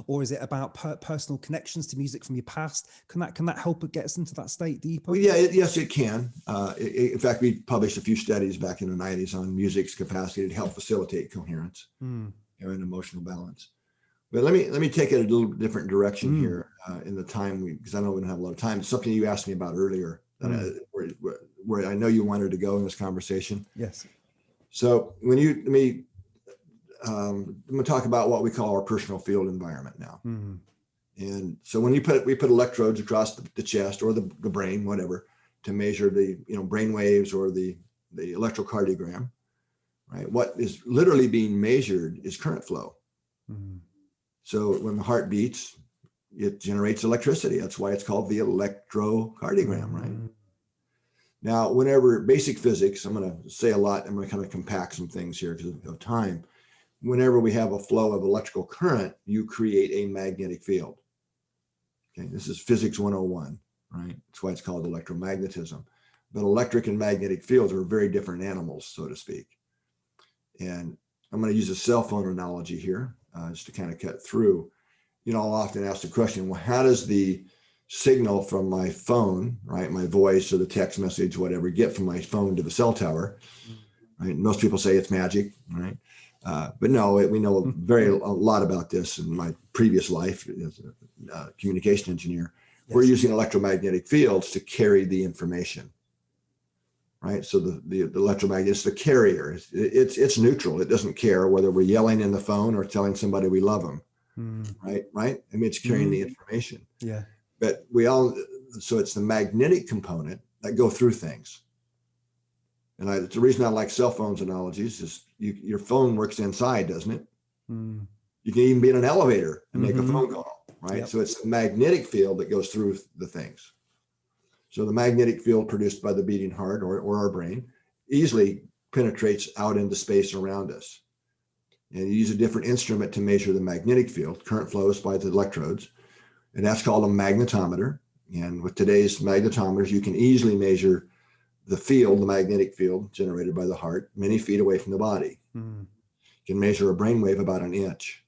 or is it about personal connections to music from your past? Can that help it get us into that state deeper?
Well, yes, it can. In fact, we published a few studies back in the 90s on music's capacity to help facilitate coherence and emotional balance. But let me take it a little different direction here in the time because I know we don't have a lot of time. It's something you asked me about earlier where I know you wanted to go in this conversation.
Yes.
So I'm going to talk about what we call our personal field environment now. And so when we put electrodes across the chest or the brain, whatever, to measure the brain waves or the electrocardiogram, right? What is literally being measured is current flow. So when the heart beats, it generates electricity. That's why it's called the electrocardiogram, right? Now, whenever basic physics, I'm going to say a lot, I'm going to kind of compact some things here because of time. Whenever we have a flow of electrical current, you create a magnetic field. Okay, this is physics 101, right? That's why it's called electromagnetism. But electric and magnetic fields are very different animals, so to speak. And I'm going to use a cell phone analogy here just to kind of cut through. I'll often ask the question, well, how does the signal from my phone, right, my voice or the text message, whatever, get from my phone to the cell tower, right? Most people say it's magic, right? But no, we know a lot about this in my previous life as a communication engineer. Yes. We're using electromagnetic fields to carry the information, right? So the electromagnet is the carrier. It's neutral. It doesn't care whether we're yelling in the phone or telling somebody we love them, right? I mean, it's carrying the information.
Yeah.
But so it's the magnetic component that go through things. And the reason I like cell phones analogies is your phone works inside, doesn't it? You can even be in an elevator and make a phone call, right? Yep. So it's the magnetic field that goes through the things. So the magnetic field produced by the beating heart or our brain easily penetrates out into space around us. And you use a different instrument to measure the magnetic field. Current flows by the electrodes. And that's called a magnetometer. And with today's magnetometers, you can easily measure the field, the magnetic field generated by the heart, many feet away from the body. You can measure a brainwave about an inch.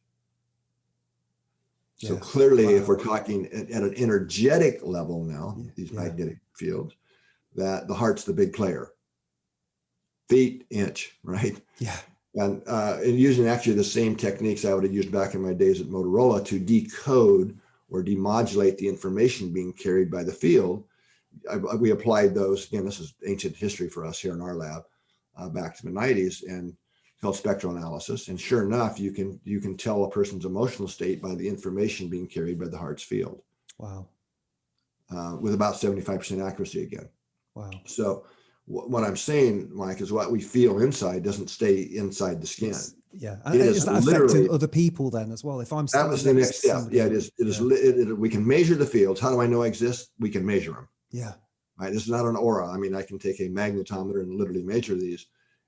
So clearly, if we're talking at an energetic level now, these magnetic fields, that the heart's the big player. Feet, inch, right?
Yeah.
And using actually the same techniques I would have used back in my days at Motorola to decode or demodulate the information being carried by the field, we applied those. Again, this is ancient history for us here in our lab back to the 90s, and called spectral analysis. And sure enough, you can tell a person's emotional state by the information being carried by the heart's field.
Wow.
with about 75% accuracy again.
Wow.
So what I'm saying, Mike, is what we feel inside doesn't stay inside the skin.
Yeah.
It
Is that affecting other people then as well? If I'm
that was the next step. Yeah, it is. We can measure the fields. How do I know I exist? We can measure them.
Yeah.
Right. This is not an aura. I mean, I can take a magnetometer and literally measure these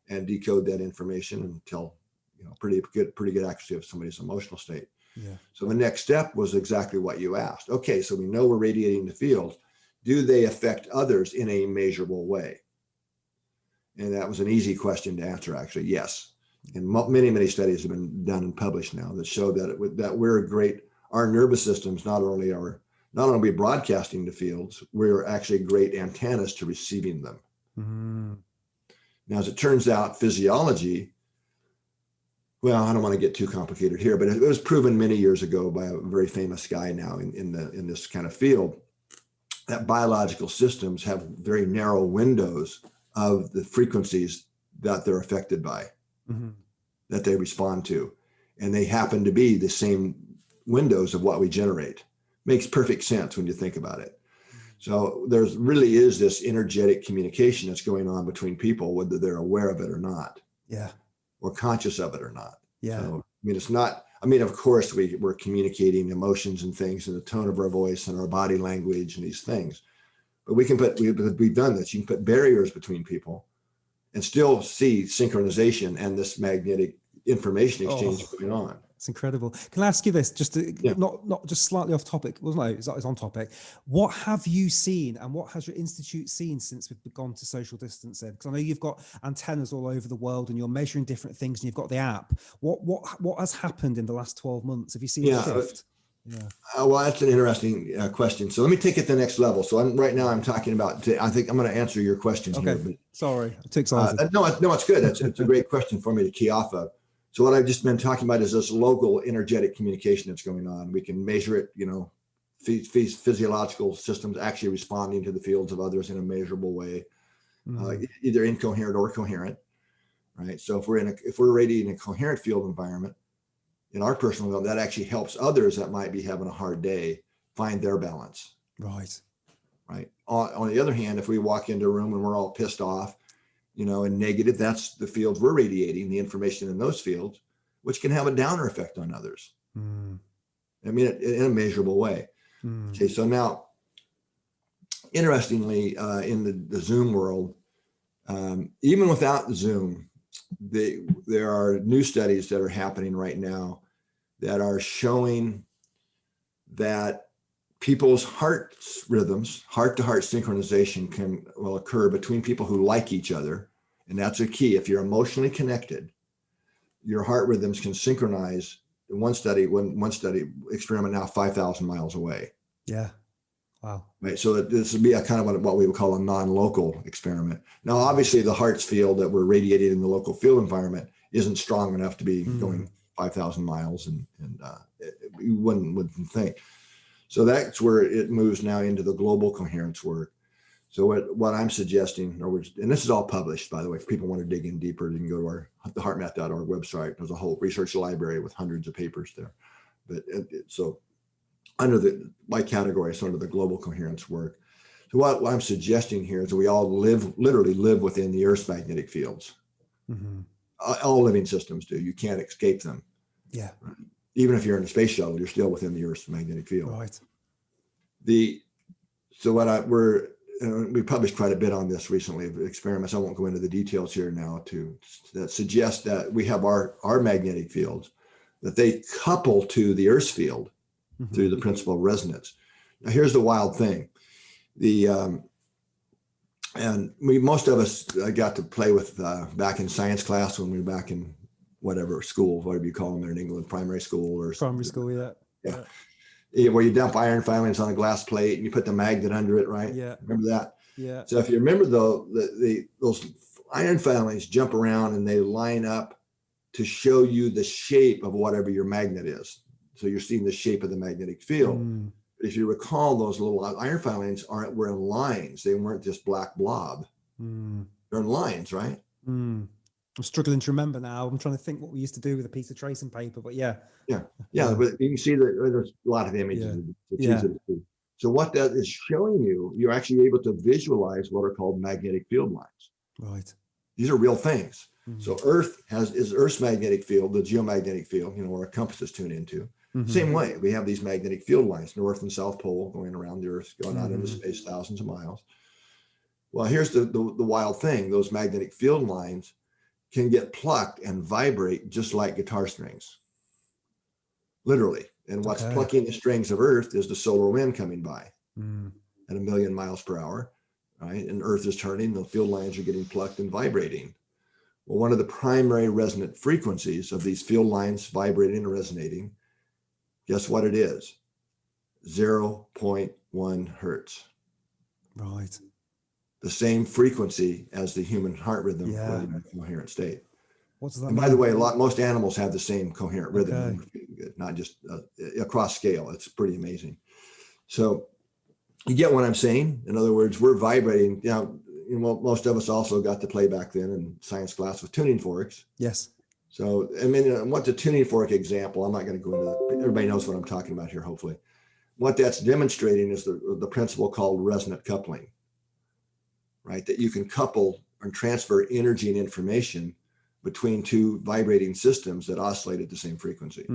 and decode that information and tell, pretty good accuracy of somebody's emotional state.
Yeah.
So the next step was exactly what you asked. Okay, so we know we're radiating the field. Do they affect others in a measurable way? And that was an easy question to answer, actually. Yes. And many studies have been done and published now that show that our nervous systems not only are broadcasting the fields, we're actually great antennas to receiving them.
Mm-hmm.
Now, as it turns out, physiology, well, I don't want to get too complicated here, but it was proven many years ago by a very famous guy now in this kind of field that biological systems have very narrow windows of the frequencies that they're affected by,
mm-hmm.
that they respond to. And they happen to be the same windows of what we generate. Makes perfect sense when you think about it. So there's really is this energetic communication that's going on between people, whether they're aware of it or not.
Yeah.
Or conscious of it or not.
Yeah.
So, it's not, of course we're communicating emotions and things in the tone of our voice and our body language and these things, but we've done this. You can put barriers between people and still see synchronization and this magnetic information exchange going on.
It's incredible. Can I ask you this, just to, not just slightly off topic? Well, no, it's on topic. What have you seen and what has your institute seen since we've gone to social distancing? Because I know you've got antennas all over the world and you're measuring different things and you've got the app. What has happened in the last 12 months? Have you seen a shift?
Well, that's an interesting question. So let me take it to the next level. So right now I'm talking about, I think I'm going to answer your question here. But,
sorry, I'm too excited.
No, it's good. It's a great question for me to key off of. So what I've just been talking about is this local energetic communication that's going on. We can measure it, physiological systems actually responding to the fields of others in a measurable way, either incoherent or coherent, right? So if we're radiating a coherent field environment in our personal realm, that actually helps others that might be having a hard day find their balance.
Right.
Right. On the other hand, if we walk into a room and we're all pissed off, and negative, that's the fields we're radiating, the information in those fields, which can have a downer effect on others. In a measurable way. Okay, so now, interestingly, in the Zoom world, even without Zoom, there are new studies that are happening right now that are showing that people's heart rhythms, heart-to-heart synchronization will occur between people who like each other. And that's a key. If you're emotionally connected, your heart rhythms can synchronize. One study experiment now 5,000 miles away.
Yeah. Wow.
Right. So this would be a kind of what we would call a non-local experiment. Now, obviously the heart's field that we're radiating in the local field environment isn't strong enough to be going 5,000 miles and you wouldn't think. So that's where it moves now into the global coherence work. So what I'm suggesting, and this is all published, by the way, if people want to dig in deeper, you can go to the HeartMath.org website. There's a whole research library with hundreds of papers there. But so under my category, sort of the global coherence work. So what I'm suggesting here is that we all literally live within the Earth's magnetic fields. All living systems do. You can't escape them.
Yeah.
Even if you're in a space shuttle, you're still within the Earth's magnetic field.
Right.
We published quite a bit on this recently, experiments. I won't go into the details here now that suggest that we have our magnetic fields, that they couple to the Earth's field through the principle of resonance. Now, here's the wild thing. Most of us got to play with back in science class when we were back in whatever you call them there in England, primary school or
primary school,
yeah, where you dump iron filings on a glass plate and you put the magnet under it, right?
Yeah.
Remember that?
Yeah.
So if you remember those iron filings jump around and they line up to show you the shape of whatever your magnet is. So you're seeing the shape of the magnetic field. But if you recall, those little iron filings were in lines. They weren't just black blob. They're in lines, right?
I'm struggling to remember now. I'm trying to think what we used to do with a piece of tracing paper, but yeah.
But you can see that there's a lot of images.
Yeah.
So what that is showing you, you're actually able to visualize what are called magnetic field lines.
Right.
These are real things. So Earth is Earth's magnetic field, the geomagnetic field, where our compass is tuned into. Same way, we have these magnetic field lines, North and South Pole going around the Earth, going out into space thousands of miles. Well, here's the wild thing. Those magnetic field lines can get plucked and vibrate just like guitar strings, literally. And what's plucking the strings of Earth is the solar wind coming by at 1,000,000 miles per hour, right? And Earth is turning, the field lines are getting plucked and vibrating. Well, one of the primary resonant frequencies of these field lines vibrating and resonating, guess what it is? 0.1 hertz.
Right.
The same frequency as the human heart rhythm in a coherent state.
What does that
And
mean?
by the way, most animals have the same coherent rhythm, not just across scale. It's pretty amazing. So you get what I'm saying? In other words, we're vibrating. Most of us also got to play back then in science class with tuning forks.
Yes.
So, I mean, what's a tuning fork example? I'm not going to go into that. Everybody knows what I'm talking about here, hopefully. What that's demonstrating is the principle called resonant coupling, right? That you can couple and transfer energy and information between two vibrating systems that oscillate at the same frequency.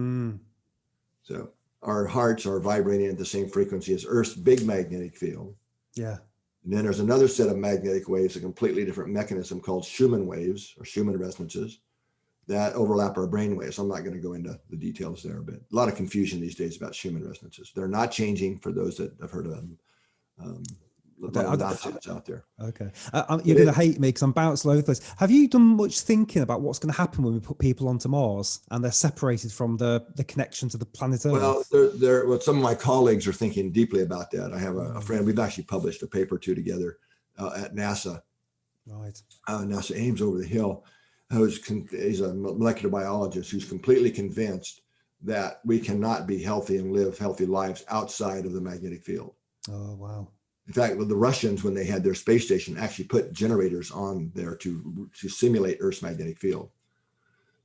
So our hearts are vibrating at the same frequency as Earth's big magnetic field.
Yeah.
And then there's another set of magnetic waves, a completely different mechanism called Schumann waves or Schumann resonances that overlap our brain waves. I'm not going to go into the details there, but a lot of confusion these days about Schumann resonances. They're not changing for those that have heard of them. Nonsense out there.
Okay. You're going to hate me because I'm bouncing all over the place. Have you done much thinking about what's going to happen when we put people onto Mars and they're separated from the connection to the planet Earth?
Well, some of my colleagues are thinking deeply about that. I have a friend, we've actually published a paper or two together at NASA.
Right.
NASA Ames over the hill. He's a molecular biologist who's completely convinced that we cannot be healthy and live healthy lives outside of the magnetic field.
Oh, wow.
In fact, the Russians, when they had their space station, actually put generators on there to simulate Earth's magnetic field.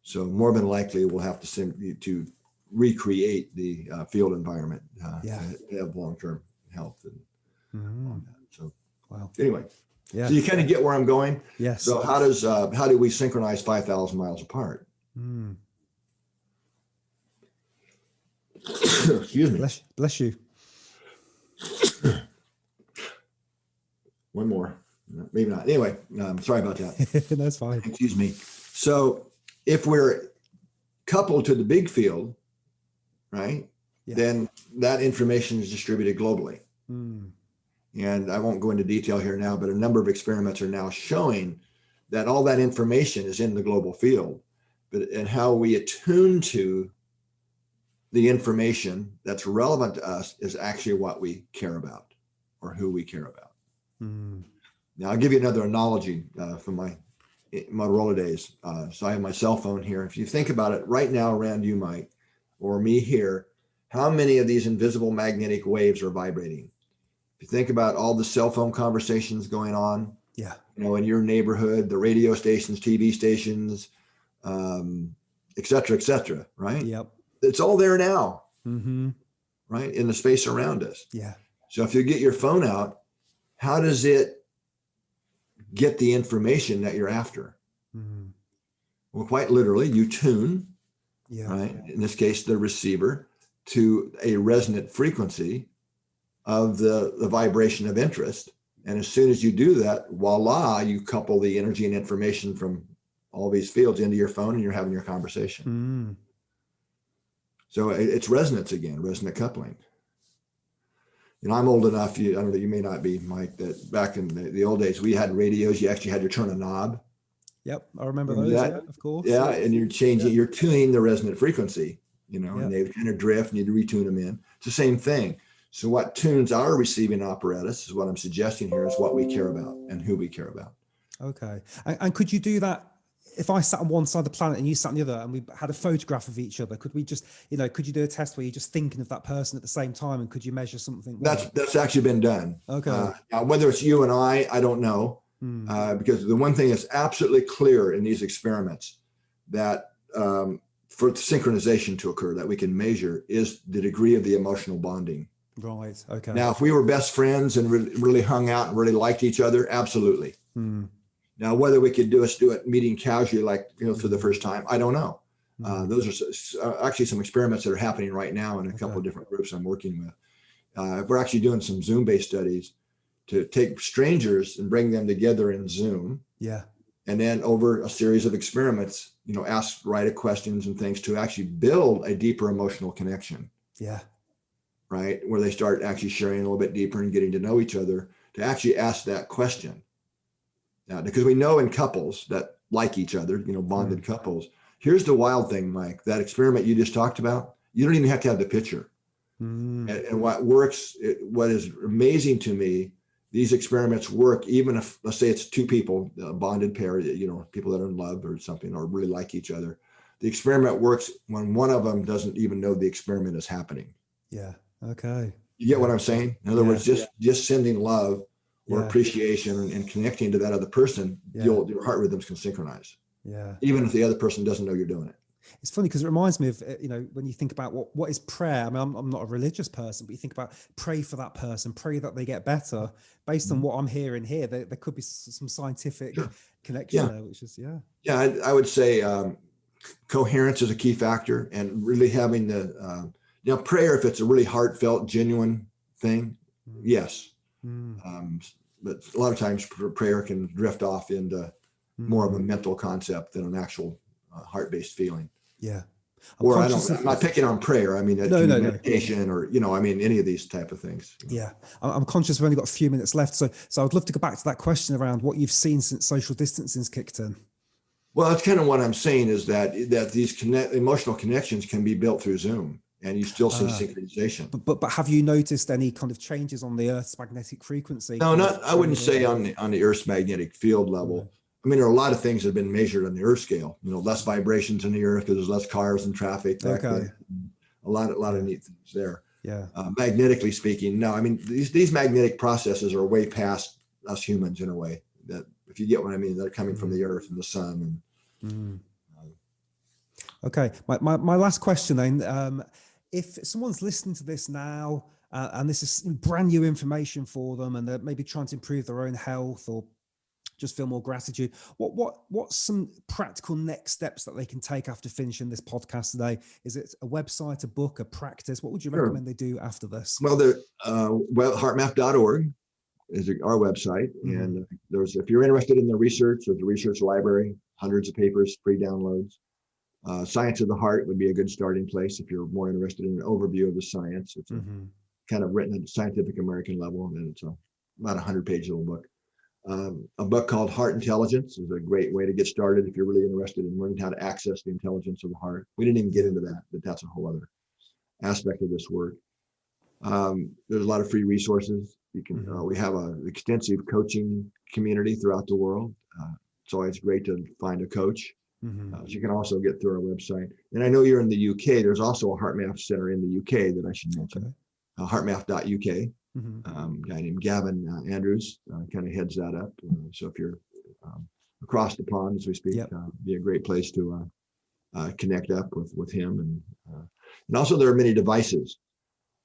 So more than likely, we'll have to recreate the field environment to have long-term health. So,
wow.
Anyway,
so
you kind of get where I'm going.
Yes.
So how do we synchronize 5,000 miles apart? Excuse me.
Bless you.
One more, maybe not. Anyway, sorry about that.
That's fine.
Excuse me. So if we're coupled to the big field, right, then that information is distributed globally. And I won't go into detail here now, but a number of experiments are now showing that all that information is in the global field, and how we attune to the information that's relevant to us is actually what we care about or who we care about. Now, I'll give you another analogy from my Motorola days. So I have my cell phone here. If you think about it right now around you, Mike, or me here, how many of these invisible magnetic waves are vibrating? If you think about all the cell phone conversations going on, in your neighborhood, the radio stations, TV stations, et cetera, right?
Yep.
It's all there now, right? In the space around us.
Yeah.
So if you get your phone out, how does it get the information that you're after? Well, quite literally, you tune, right? In this case, the receiver to a resonant frequency of the vibration of interest. And as soon as you do that, voila, you couple the energy and information from all these fields into your phone and you're having your conversation. So it's resonance again, resonant coupling. I'm old enough, I don't know, you may not be, Mike, that back in the old days, we had radios, you actually had to turn a knob.
Yep, I remember those, of course.
Yeah, and you're changing, you're tuning the resonant frequency, and they kind of drift and you'd retune them in. It's the same thing. So what tunes our receiving apparatus is what I'm suggesting here is what we care about and who we care about.
Okay. And could you do that if I sat on one side of the planet and you sat on the other and we had a photograph of each other? Could we just, could you do a test where you're just thinking of that person at the same time, and could you measure something?
That's actually been done.
Okay.
Now, whether it's you and I don't know, because the one thing that's absolutely clear in these experiments that for synchronization to occur that we can measure is the degree of the emotional bonding
Right. Okay.
Now, if we were best friends and really hung out and really liked each other, absolutely. Now, whether we could do it meeting casually, like, for the first time, I don't know. Those are actually some experiments that are happening right now in a couple of different groups I'm working with. We're actually doing some Zoom-based studies to take strangers and bring them together in Zoom.
Yeah.
And then over a series of experiments, ask right questions and things to actually build a deeper emotional connection.
Yeah.
Right? Where they start actually sharing a little bit deeper and getting to know each other, to actually ask that question. Now, because we know in couples that like each other, bonded couples, here's the wild thing, Mike, that experiment you just talked about, you don't even have to have the picture. And what works, what is amazing to me, these experiments work even if, let's say it's two people, a bonded pair, people that are in love or something, or really like each other. The experiment works when one of them doesn't even know the experiment is happening.
Yeah. Okay.
You get what I'm saying? In other words, just sending love or appreciation and connecting to that other person, your heart rhythms can synchronize.
Yeah.
Even if the other person doesn't know you're doing it.
It's funny because it reminds me of, when you think about what is prayer. I mean, I'm not a religious person, but you think about pray for that person, pray that they get better. Based on what I'm hearing here, there could be some scientific connection there, which is,
Yeah, I would say coherence is a key factor, and really having the, prayer, if it's a really heartfelt, genuine thing, yes. But a lot of times prayer can drift off into more of a mental concept than an actual heart-based feeling.
Yeah.
I'm not picking on prayer. I mean, meditation or, any of these type of things.
Yeah. I'm conscious we've only got a few minutes left. So I'd love to go back to that question around what you've seen since social distancing's kicked in.
Well, that's kind of what I'm saying, is that these emotional connections can be built through Zoom, and you still see synchronization.
But have you noticed any kind of changes on the Earth's magnetic frequency?
No, I wouldn't say on the Earth's magnetic field level. I mean, there are a lot of things that have been measured on the Earth scale. Less vibrations in the Earth because there's less cars and traffic. A lot of neat things there.
Yeah.
Magnetically speaking, no. I mean, these magnetic processes are way past us humans in a way. That, if you get what I mean, they're coming from the Earth and the sun.
Okay. My last question then. If someone's listening to this now and this is brand new information for them, and they're maybe trying to improve their own health or just feel more gratitude, what's some practical next steps that they can take after finishing this podcast today? Is it a website, a book, a practice? What would you recommend they do after this?
Well, HeartMath.org is our website. And if you're interested in the research, there's a research library, hundreds of papers, free downloads. Science of the Heart would be a good starting place if you're more interested in an overview of the science. It's kind of written at a Scientific American level, and it's about 100-page little book. A book called Heart Intelligence is a great way to get started if you're really interested in learning how to access the intelligence of the heart. We didn't even get into that, but that's a whole other aspect of this work. There's a lot of free resources. You can. We have an extensive coaching community throughout the world. It's always great to find a coach. So you can also get through our website. And I know you're in the UK. There's also a HeartMath Center in the UK that I should mention. HeartMath.uk. A guy named Gavin Andrews kind of heads that up. So if you're across the pond, as we speak, be a great place to connect up with him. And also there are many devices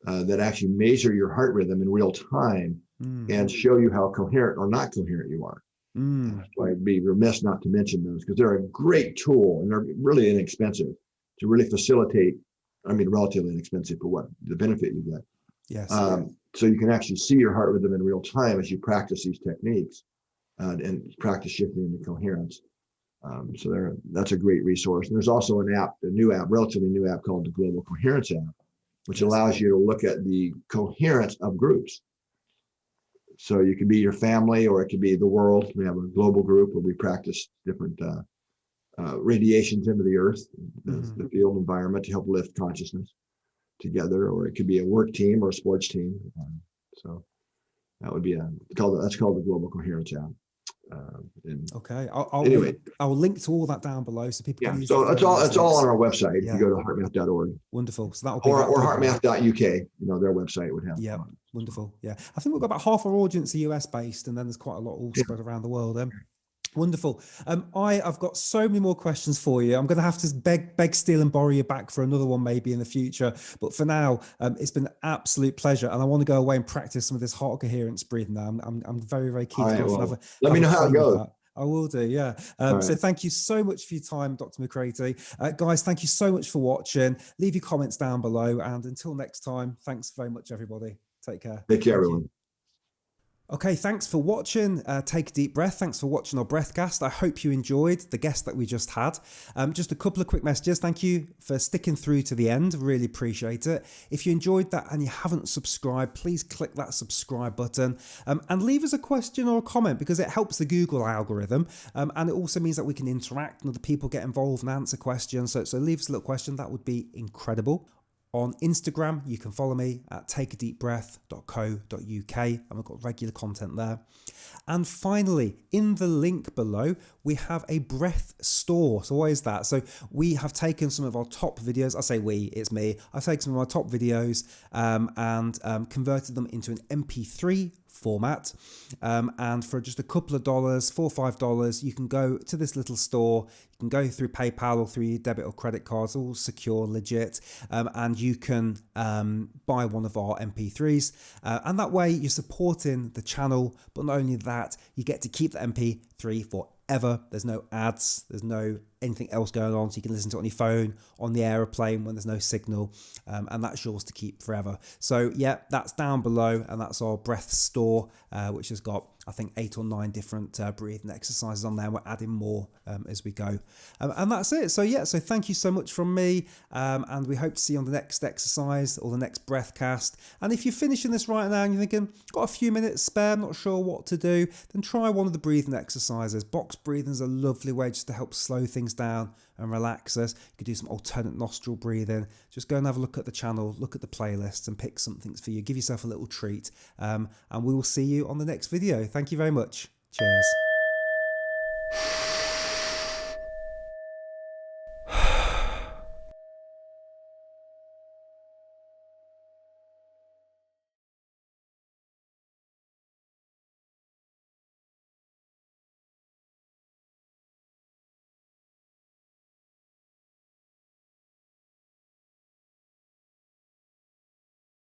that actually measure your heart rhythm in real time and show you how coherent or not coherent you are. So I'd be remiss not to mention those, because they're a great tool and they're really inexpensive to really facilitate. I mean, relatively inexpensive for what the benefit you get.
Yes.
So you can actually see your heart rhythm in real time as you practice these techniques and practice shifting into coherence. So that's a great resource. And there's also a relatively new app called the Global Coherence app, which allows you to look at the coherence of groups. So you could be your family, or it could be the world. We have a global group where we practice different radiations into the earth, the field environment, to help lift consciousness together. Or it could be a work team or a sports team. So that would be that's called the Global Coherence app.
Okay.
Anyway,
I'll link to all that down below so people can use
so it's all on our website. If you go to heartmath.org.
Wonderful. So that'll be
or heartmath.uk, their website would have.
Yeah. Wonderful. Yeah. I think we've got about half our audience are US based, and then there's quite a lot all spread around the world. Wonderful. I've got so many more questions for you. I'm going to have to beg, steal, and borrow you back for another one maybe in the future. But for now, it's been an absolute pleasure, and I want to go away and practice some of this heart coherence breathing now. I'm very, very keen
All
to
right,
go off and
well,
have
let me know how it
play with
goes.
that. I will do, yeah.
All
So
right.
thank you so much for your time, Dr. McCraty. Guys, thank you so much for watching. Leave your comments down below, and until next time, thanks very much, everybody. Take care.
Take care,
Thank
everyone.
you. Okay, thanks for watching. Take a deep breath. Thanks for watching our Breathcast. I hope you enjoyed the guest that we just had. Just a couple of quick messages. Thank you for sticking through to the end. Really appreciate it. If you enjoyed that and you haven't subscribed, please click that subscribe button and leave us a question or a comment, because it helps the Google algorithm. And it also means that we can interact and other people get involved and answer questions. So leave us a little question. That would be incredible. On Instagram, you can follow me at takeadeepbreath.co.uk, and we've got regular content there. And finally, in the link below, we have a breath store. So what is that? So we have taken some of our top videos. I say we, it's me. I've taken some of my top videos and converted them into an MP3 format. And for just a couple of dollars, $4 or $5, you can go to this little store. You can go through PayPal or through your debit or credit cards, all secure, legit, and you can buy one of our MP3s. And that way you're supporting the channel, but not only that, you get to keep the MP3 forever. There's no ads, there's no anything else going on, so you can listen to it on your phone, on the aeroplane when there's no signal, and that's yours to keep forever. So yeah, that's down below, and that's our breath store, which has got, I think, 8 or 9 different breathing exercises on there. We're adding more as we go, and that's it. So yeah, so thank you so much from me, and we hope to see you on the next exercise or the next Breathcast. And if you're finishing this right now and you're thinking, got a few minutes spare, I'm not sure what to do, then try one of the breathing exercises. Box breathing is a lovely way just to help slow things down and relax us. You could do some alternate nostril breathing. Just go and have a look at the channel, look at the playlists, and pick something for you. Give yourself a little treat, and we will see you on the next video. Thank you very much. Cheers.